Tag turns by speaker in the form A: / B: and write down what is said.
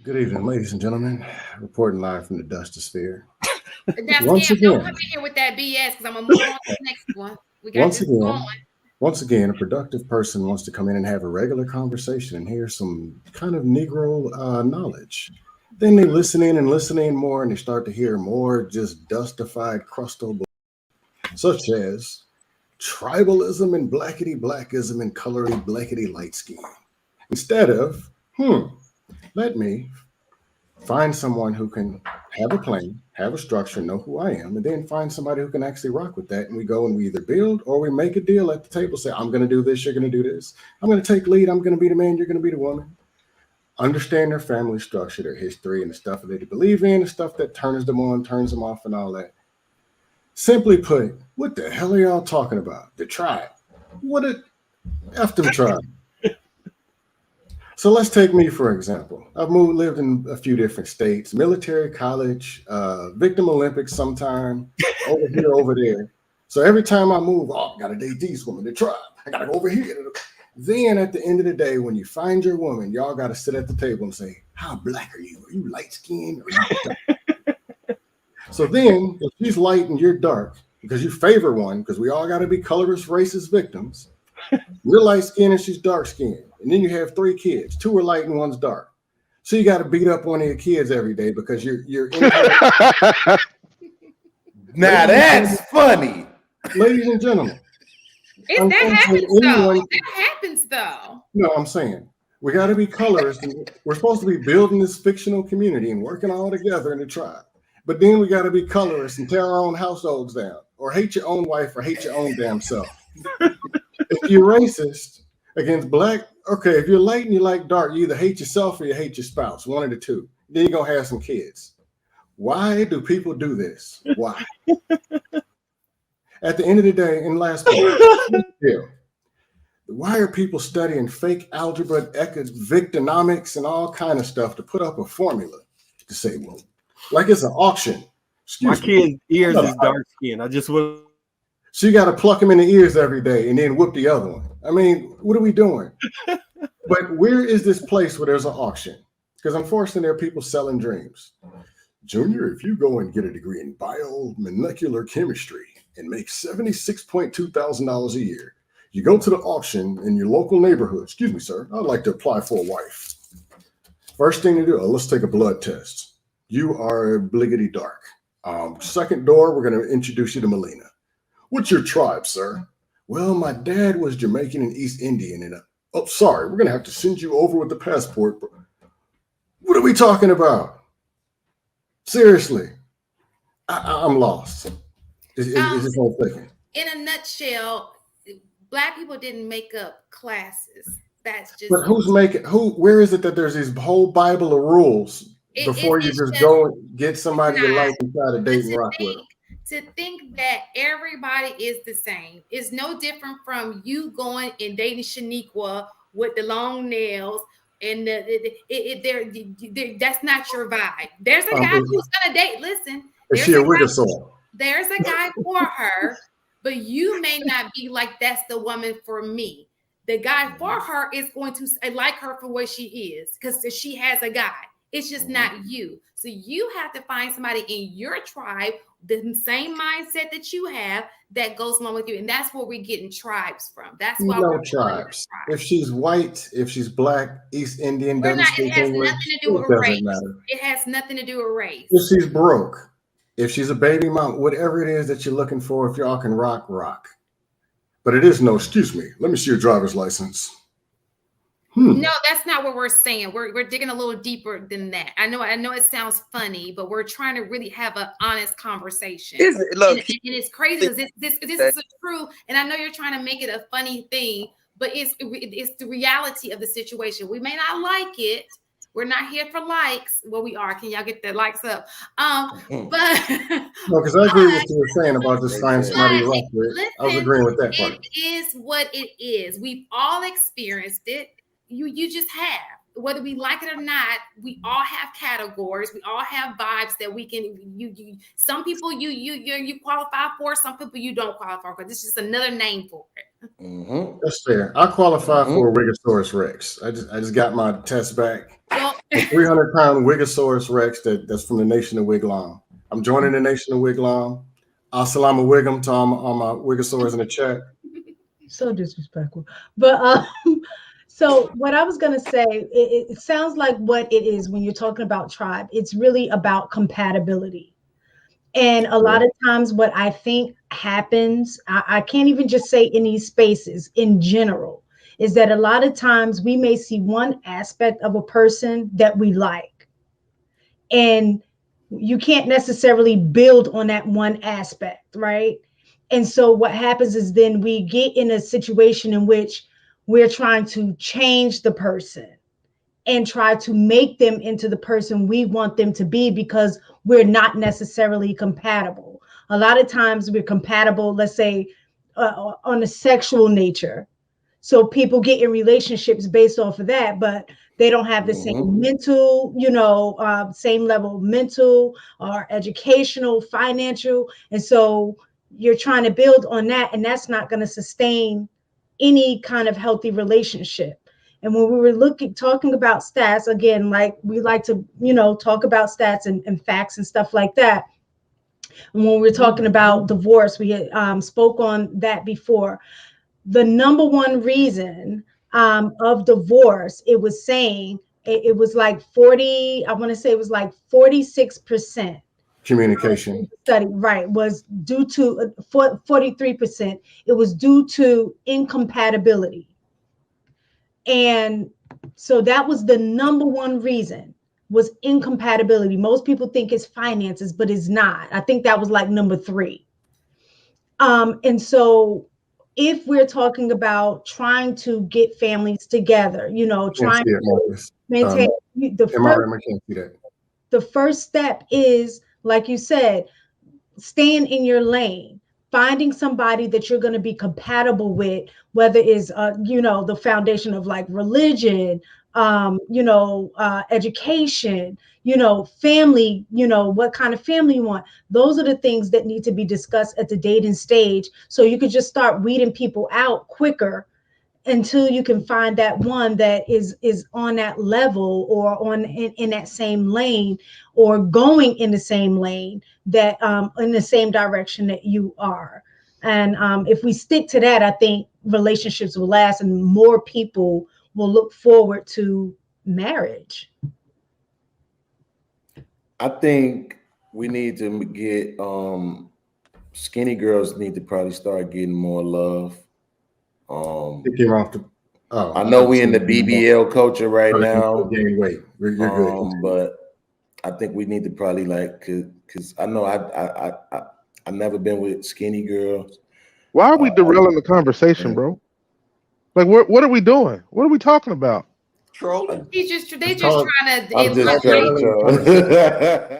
A: Good evening, ladies and gentlemen. Reporting live from the Dustosphere.
B: Now,
A: Once
B: Scam, don't come
A: again,
B: in here with that BS because I'm gonna move on to the next one. We got
A: once
B: this
A: again,
B: going.
A: once again, a productive person wants to come in and have a regular conversation and hear some kind of Negro knowledge. Then they listen in more, and they start to hear more just dustified crustal, such as tribalism and blackety blackism and colory blackety light skin. Instead of, let me find someone who can have a plan, have a structure, know who I am, and then find somebody who can actually rock with that. And we go and we either build or we make a deal at the table, say, I'm going to do this, you're going to do this. I'm going to take lead, I'm going to be the man, you're going to be the woman. Understand their family structure, their history, and the stuff that they believe in, the stuff that turns them on, turns them off, and all that. Simply put, what the hell are y'all talking about? The tribe. What a F them tribe. So let's take me for example. I've lived in a few different states, military, college, victim Olympics sometime, over here, over there. So every time I move, oh, I gotta date these women, the tribe. I gotta go over here. Then at the end of the day, when you find your woman, y'all gotta sit at the table and say, how black are you? Are you light skinned or are you dark? So then if she's light and you're dark, because you favor one, because we all gotta be colorist, racist victims. You're light skinned and she's dark skinned. And then you have 3 kids. 2 are light and 1's dark. So you got to beat up one of your kids every day because you're in
C: Now that's funny.
A: Ladies and gentlemen.
B: That happens though.
A: No, I'm saying we got to be colorists. We're supposed to be building this fictional community and working all together in the tribe. But then we got to be colorists and tear our own households down, or hate your own wife, or hate your own damn self. If you're racist against black, okay, if you're light and you like dark, you either hate yourself or you hate your spouse, one of the two. Then you're going to have some kids. Why do people do this? Why? At the end of the day, and last point, why are people studying fake algebra, victonomics, and all kind of stuff to put up a formula to say, well, like it's an auction.
D: My kid's ears is dark skin. I just will.
A: So you got to pluck them in the ears every day and then whoop the other one. I mean, what are we doing? But where is this place where there's an auction? Because unfortunately, there are people selling dreams. Junior, if you go and get a degree in biomolecular chemistry and make $76,200 a year, you go to the auction in your local neighborhood. Excuse me, sir. I'd like to apply for a wife. First thing to do, let's take a blood test. You are bliggity dark. Second door, we're going to introduce you to Melina. What's your tribe, sir? Well, my dad was Jamaican and East Indian. And sorry, we're going to have to send you over with the passport. What are we talking about? Seriously, I'm lost. Is this whole thing?
B: In a nutshell, black people didn't make up classes. That's just.
A: But who's making? Where is it that there's this whole Bible of rules before you just go and get somebody you like and try to date and rock with them?
B: To think that everybody is the same is no different from you going and dating Shaniqua with the long nails and that's not your vibe. There's a guy who's gonna date. Listen,
A: is she a Wigglesaw?
B: There's a guy for her, but you may not be like that's the woman for me. The guy for her is going to like her for what she is because she has a guy. It's just not you. So you have to find somebody in your tribe, the same mindset that you have, that goes along with you. And that's where we're getting tribes from. That's why we're
A: tribes. If she's white, if she's black, East Indian,
B: it has nothing to do with race. It has nothing to do with race.
A: If she's broke, if she's a baby mom, whatever it is that you're looking for, if y'all can rock. But it is no, excuse me, let me see your driver's license.
B: No, that's not what we're saying. We're digging a little deeper than that. I know it sounds funny, but we're trying to really have an honest conversation. And it's crazy because this is true. And I know you're trying to make it a funny thing, but it's the reality of the situation. We may not like it. We're not here for likes. Well, we are. Can y'all get the likes up? But
A: no, because I agree with what you were saying about just finding somebody rock with. I was agreeing with that part.
B: It is what it is. We've all experienced it. You just have, whether we like it or not, we all have categories. We all have vibes that we can, some people you qualify for, some people you don't qualify for. This is just another name for it.
A: That's fair. I qualify for a Wigosaurus Rex. I just got my test back. A 300-pound Wigosaurus Rex that's from the Nation of Wiglam. I'm joining the Nation of Wiglam. Assalamu Wigam to all my Wigosaurs in the chat.
E: So disrespectful. But so what I was gonna say, it sounds like what it is when you're talking about tribe. It's really about compatibility. And a lot of times what I think happens, I can't even just say in these spaces in general, is that a lot of times we may see one aspect of a person that we like. And you can't necessarily build on that one aspect, right? And so what happens is then we get in a situation in which we're trying to change the person and try to make them into the person we want them to be because we're not necessarily compatible. A lot of times we're compatible, let's say, on a sexual nature. So people get in relationships based off of that, but they don't have the same mental, same level of mental or educational, financial. And so you're trying to build on that, and that's not going to sustain any kind of healthy relationship. And when we were talking about stats, again, like we like to, talk about stats and facts and stuff like that. And when we're talking about divorce, we had spoke on that before. The number one reason of divorce, it was saying it was like 40, I want to say it was like 46%.
A: Communication.
E: Study, right, was due to 43%. It was due to incompatibility. And so that was the number one reason, was incompatibility. Most people think it's finances, but it's not. I think that was like number 3. And so if we're talking about trying to get families together, trying to maintain the first step is, like you said, staying in your lane, finding somebody that you're going to be compatible with, whether it's, the foundation of like religion, education, family, what kind of family you want. Those are the things that need to be discussed at the dating stage. So you could just start weeding people out quicker until you can find that one that is on that level or in that same lane or going in the same lane that in the same direction that you are. And if we stick to that, I think relationships will last and more people will look forward to marriage.
C: I think we need to get skinny girls need to probably start getting more love. I know we in the BBL culture right now.
A: Gain weight. You're good.
C: But I think we need to probably because I know I've never been with skinny girls.
F: Why are we derailing the conversation, bro? Like, what are we doing? What are we talking about?
B: Trolling. They just trying to.
C: I'm just trying to.